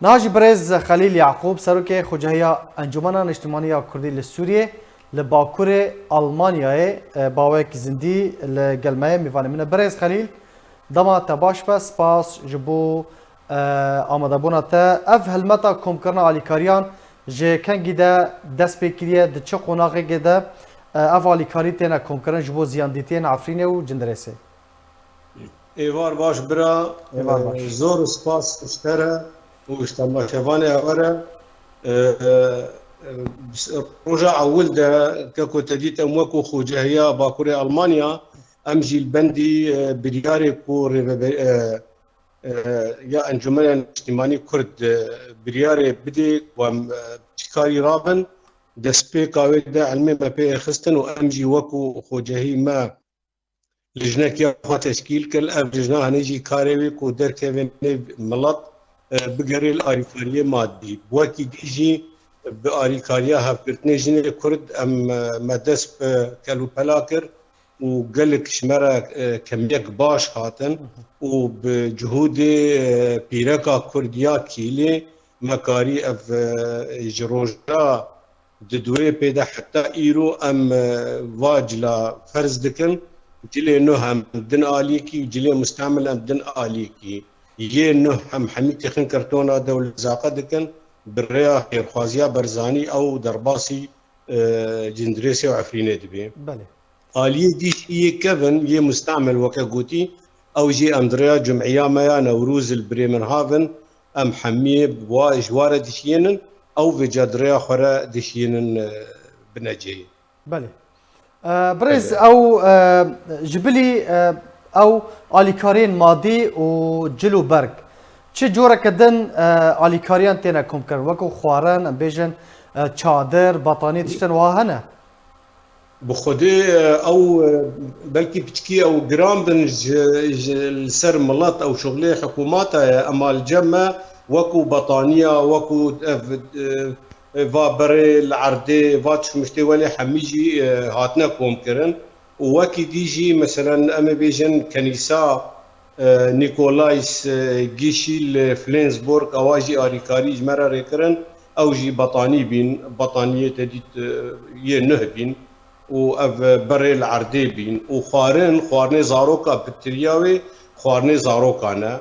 ناجي برز خليل يعقوب سروكي خجهية انجمنا الاجتماعية كردي للسورية لباكور ألمانيا باوك زندي لقلمية ميفاني من برز خليل دما تباش بس باس جبو آماده بونا تا اف هلمتا کم کرنا آلیکاریان جه کنگی ده دست بکریه ده چه قناقه گده اف آلیکاری تینا کم کرن جبو زیاندیتین عفرینه و جندرسه ایوار باش برا زور سپاس اشتره و اشتما شوانه اوره رجع اول ده كاكو تديت اموكو خوجهيا باكوري المانيا امجي البندي برياري كور يا انجمن اجتماعي كرد برياري بدي وشكاري رابن دسبي قاوده علمي ما بي خستن وامجي وكو خوجهي ما لجنه كيا تشكيل كل لجنه هنجي كاريوي كو دركه ملط بقري الاريكاريه مادي بوكي ديجي باريكاريا هفرتني جني كرد ام مدس كلو بلاكر وقالك شمرة كميك باش هاتن وبجهود بيركا كرديا كيلي مكاري اف جروجا ددوي بيدا حتى ايرو ام واجلا فرز دكن جلي انه هم دن اليكي وجلي مستعمل ام دن اليكي يجي انه هم حميتي خن كرتونا دول زاقه دكن بالريا خوازيا برزاني او درباسي جندريسي وعفرينه دبي بله آلية ديش إيه كيفن يه مستعمل وكاقوتي أو جي أندريا جمعية مايا نوروز البريمن هافن أم حمية بواجوارة ديشينن أو في جادريا خورا ديشينن بنجي بله برز او جبلي او آلیکارین مادی و جلو برگ چه جوره کدن آلیکاریان تینا کم کرن وکو خوارن بیجن چادر بطاني تشتن واهنه بخودي او بلكي بتكي او جرام بن السر ملات او شغلي حكوماتها اما الجمع وكو بطانيه وكو فابري العردي فاتش مشتي ولي حميجي هاتنا كوم كرن وكي ديجي مثلا اما بيجن كنيسه نيكولايس جيشي فلينسبورغ اواجي اريكاري جمرا ريكرن او جي بطاني بين بطانيه تديت ينه بين و اف بري العردي بين خوارني زاروكا بكتيرياوي خوارني زاروكانا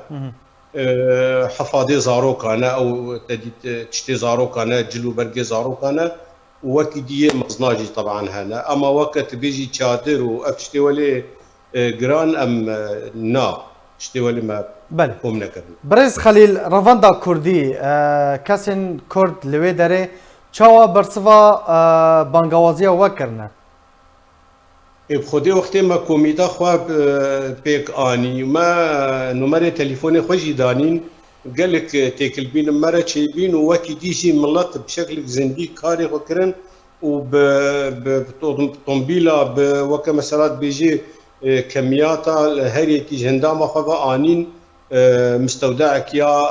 حفاظي زاروكانا او تديت تشتي زاروكانا جلو برقي زاروكانا وكي دي مزناجي طبعا هنا اما وقت بيجي تشادر وافشتي ولي جران ام نا شتي ولي ما بله هم نكرن برز خليل رافاندا كردي كاسن كرد لوي داره چاوا برسوا بانگوازيا وكرنا بخودي وقتی ما کومیتا خوا پیک آنی ما نمره تليفوني خوشي دانين قالك تيكل بين مرة شي بين وكي ديجي ملط بشكل زندي كاري وكرن وبطنبيلة وكا مسارات بيجي كمياتا هريتي جهندامة خوا آنين مستودعك يا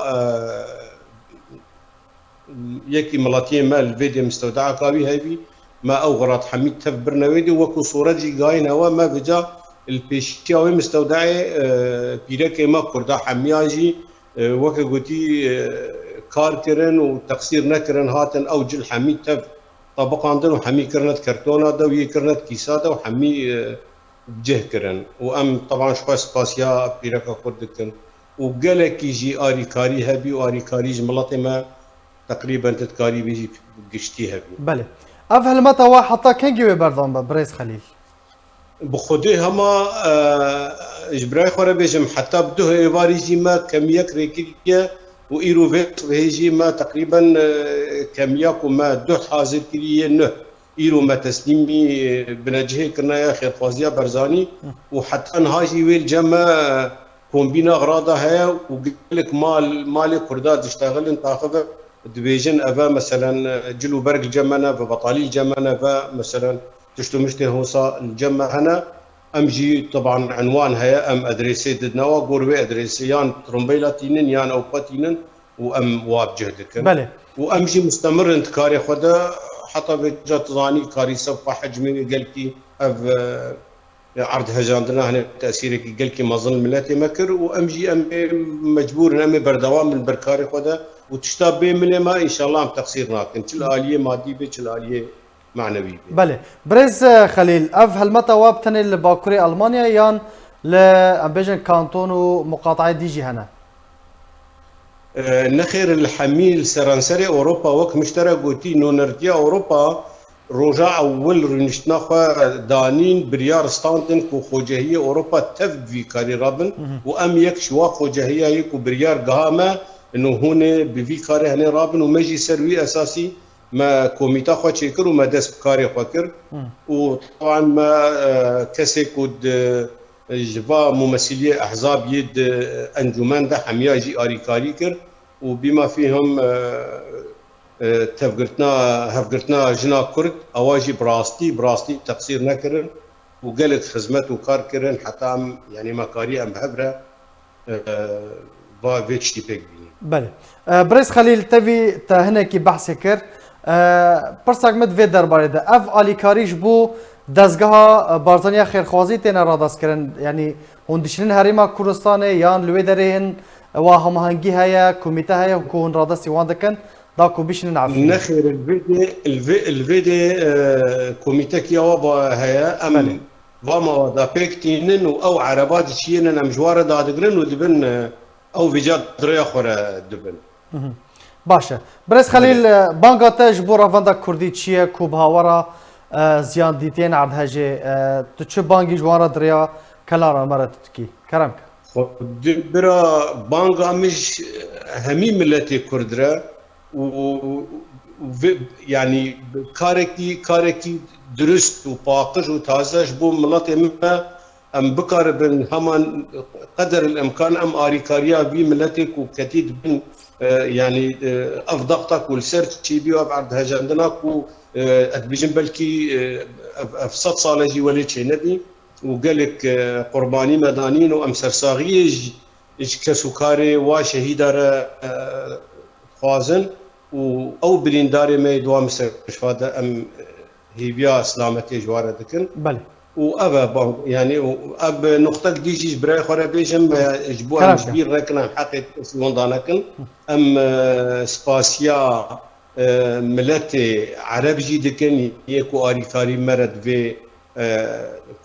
يكي ملاتين مال الفيديو مستودعك كاوي هايبي ما اوغرات حميد تف برنويدي وكو صورة جي قاين هوا ما بجا البيشتياوي مستودعي بيركي ما كردا حمياجي وكا قوتي كار كرن وتقصير نكرن هاتن او جل حميد تف طبقان دن وحمي كرنت كرتونا دا وي كرنت كيسادا وحمي بجه كرن وام طبعا شوي سباسيا بيركا كردكن وقالك يجي اري كاري هبي واري كاري جملتي ما تقريبا تتكاري بيجي قشتي هبي بله افهل متى وا حتى كنجي بردان بريز خليل بخودي هما اجبراي خورا بيجم حتى بده ايفاريجي ما كميك ريكيكيا وايرو فيت هيجي ما تقريبا كمياك وما دو حاضر كريه نه ايرو ما تسليمي بنجهي كنا يا خير فازيا برزاني وحتى انهاجي ويل جما كومبينا اغراضها هي وقلك مالي كردات تشتغل انت تاخذ دبيجن افا مثلا جلو برق الجمنه فبطالي الجمنه فمثلا تشتو مشتي هوصا الجمه هنا امجي طبعا عنوانها ام ادريسي دنوا قروي ادريسيان ترومبيلاتينن يان او باتينن وام وابجهدك بله وامجي مستمر انت كاري خدا حتى بجات ظاني كاري صفحه حجمي قلتي اف عرض هجاندنا هنا تأثيرك قال كي ما ظن ملاتي مكر وأمجي أم مجبور أمي بردوام من بركاري خدا وتشتاب بين من ما إن شاء الله عم تقصير ناكن تل آلية مادي بي تل آلية معنوي بي. بله برز خليل اف هلمتا وابتن لباكوري المانيا يان ل امبيجن كانتون ومقاطعه ديجي هنا نخير الحميل سرانسري أوروبا وك مشترك قوتي نونرتيا أوروبا رجع أول رنشتنا دانين بريار ستاندن كو خوجهية أوروبا تفدي كاري رابن وأم يكشوا خوجهية يكو بريار قهامة إنه هون بفي كاري هني رابن ومجي سروي أساسي ما كوميتا خو تشيكر وما دس بكاري خوكر وطبعا ما كسي كود جفا ممثلي أحزاب يد أنجمان ده حمية جي أريكاري كر وبما فيهم هفقرتنا جنا كرد أواجي براستي تقصير نكرن وقالت خدمت وكار كرن حتى يعني مكاري أم بهبرة با فيتش تي بيك بيني. بله برز خليل تبي تهنا كي بحث كر برساق مد في درباره ده اف اليكاريش بو دزگاه بارزانیا خیرخوازی تینا را دست کردن یعنی هندشین هریما کوردستان یان لوی درین و هماهنگی هیا کمیته هیا و کون را دستی وان دکن دا کو بیشن عفو نخير الفيدي كوميتا كي وابا هيا ام فما دا بيكتينن او عربات شينن ام جوار دا دغرن ودبن او فيجات دريا خورا دبن باشه برس خليل بانگاتش بو رافندا کوردی چیه کو بهاورا زیان دیتین عرض هجه تو چه بانگی جوارا دریا کلارا مرت کی کرم برا بانگا مش همي ملتي كردرا و يعني كاركي درست وباقش وتازش بو مناطق ما ام بكر بن همان قدر الامكان ام اريكاريا بي ملتك وكتيد بن يعني افضغطك والسيرت شي بيو بعد هجندناك و اتبجن بلكي افسد صالجي ولي شي نبي وقال لك قرباني مدانين وام سرساغي كسكاري وشهيدار خوازن او برينداري ما يدوام مستشفى ام هيبيا سلامتي جواره دكن بله وابا يعني واب نقطه ديجي براي خورا بيجم جبوها كبير ركنا حقيقه وندانكن ام سباسيا ملتي عربجي دكن يكو اريكاري مرد في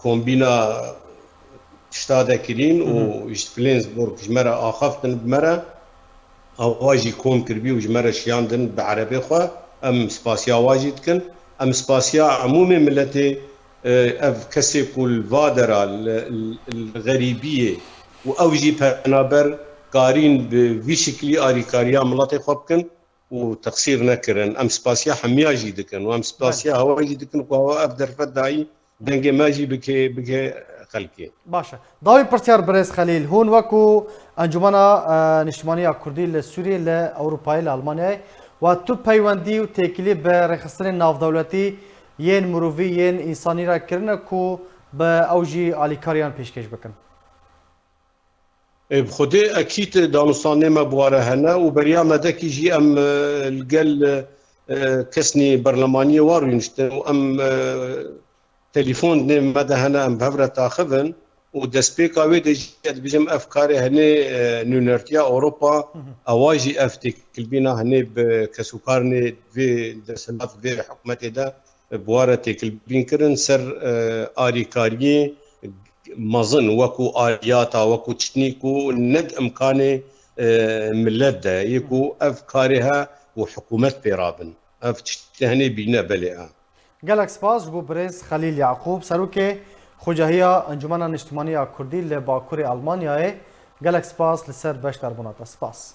كومبينا شتاده كلين وفلينسبورغ جمره اخفتن بمره او واجي كوم كربي وجمره شياندن بعربي خو ام سباسيا واجد كن ام سباسيا عمومي ملتي اف كسي كل فادرا الغريبيه واوجي بنابر قارين بفي شكلي اريكاريا ملاتي خبكن وتقصير نكرن ام سباسيا حمياجي دكن وام سباسيا هواجي دكن وهو افدر فداي دنجي ماجي بكي خلقي باشه داوي برسيار بريس خليل هون وكو انجمنا نشتمانية كردي لسوريا لأوروبا لألمانيا و تو پیوندی و تکیلی به رخصتن ناف دولتی ین مروفی ین انسانی را کرنه کو به اوجی آلیکاریان پیشکش بکن بخدي اكيد دانستان ما بواره هنا وبريامه دكي جي ام القل كسني برلمانيه وارينشتن وام تليفون مدى هنا ام بهبره تاخذن ودسبيكا ويدي بجم افكاري هني نونرتيا اوروبا اواجي افتك كلبينا هني بكسوكارني في دسلات في حكومتي دا بوارتي كلبين كرن سر اريكاريه مظن وكو آلياتا وكو تشنيكو ند امكاني ملت دا يكو افكارها وحكومت بيرابن اف تهني بينا بلئه گلک سپاس بو برز خلیل یعقوب سروک خوجهیا انجمن اجتماعی کردی لباکوری آلمانیا گلک سپاس لسر بشتر بنات سپاس